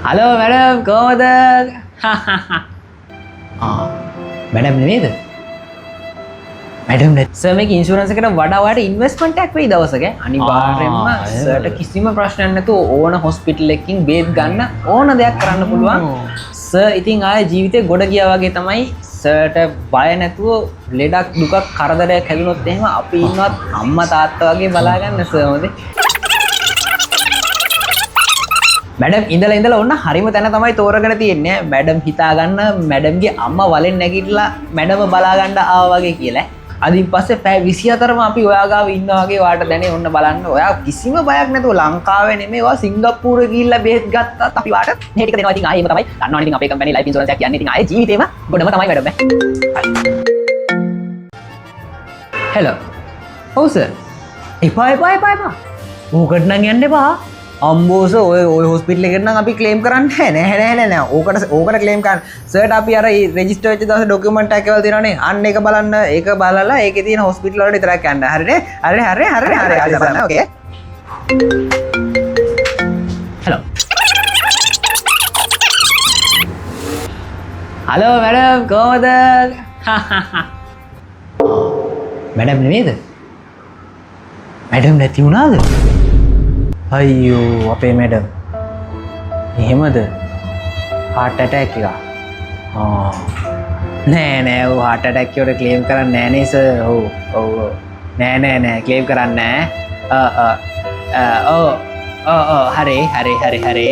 Hello madam කොහොමද? Madam නෙමෙයිද? Madam නේ. සර් මේක ඉන්ෂුරන්ස් එකට වඩා ඔයාලට ඉන්වෙස්ට්මන්ට් එකක් වෙයි දවසක. අනිවාර්යයෙන්ම සර්ට කිසිම ප්‍රශ්නයක් නැතුව ඕන හොස්පිටල් එකකින් බේත් ගන්න ඕන දෙයක් කරන්න පුළුවන්. සර් ඉතින් ආයේ ජීවිතේ ගොඩ ගියා වගේ තමයි. සර්ට බය නැතුව ලෙඩක් දුකක් කරදරයක් හැදුනොත් එහෙම අපි ඉන්නවත් අම්මා තාත්තා වගේ බලා ගන්න සර් හොඳේ. මැඩම් ඉඳලා ඔන්න හරිම තැන තමයි තෝරගෙන තියෙන්නේ. මැඩම් හිතාගන්න මැඩම්ගේ අම්මා වලෙන් නැගිටලා මැඩම බලා ගන්න ආවා වගේ කියලා. අදින් පස්සේ පැය 24ම අපි ඔයා ගාව ඉන්නා වගේ ඔයාට දැනේ ඔන්න බලන්න. ඔයා කිසිම බයක් නැතුව ලංකාවේ නෙමෙයි ඔයා සිංගප්පූරුවේ ගිහිල්ලා බෙහෙත් ගත්තත් අපි ඔයාට මේ ටික දෙනවා. ඉතින් ආයෙම තමයි. දන්නවනේ ඉතින් අපේ කම්පැනි ලයිෆ් ඉන්ෂුරන්ස් එකක් කියන්නේ ඉතින් ආයේ ජීවිතේම ගොඩම තමයි මැඩම්. හෙලෝ. ඔව් සර්. එපා. ඕකට නම් යන්න එපා. අම්බෝස ඔය හොස්පිටල් එකට නම් අපි ක්ලේම් කරන්න නෑ. ඕකට ක්ලේම් කරන්න. සර්ට අපි අර රෙජිස්ටර් වෙච්ච දවසේ ડોකියුමන්ට් එකක් ඒවල් දෙනවනේ. අන්න ඒක බලන්න. ඒක බලලා ඒකේ තියෙන හොස්පිටල් වලට විතරක් යන්න. හරිනේ? හරි. ඕකේ. හලෝ මැඩම් කොහමද? මැඩම් නෙමෙයිද? මැඩම් නැති වුණාද? අයියෝ අපේ මැඩම් එහෙමද? heart attack එක. නෑ ඔව් heart attack එකට ක්ලේම් කරන්නේ නෑ නේ සර්. ඔව් නෑ ක්ලේම් කරන්නේ නෑ. හරි.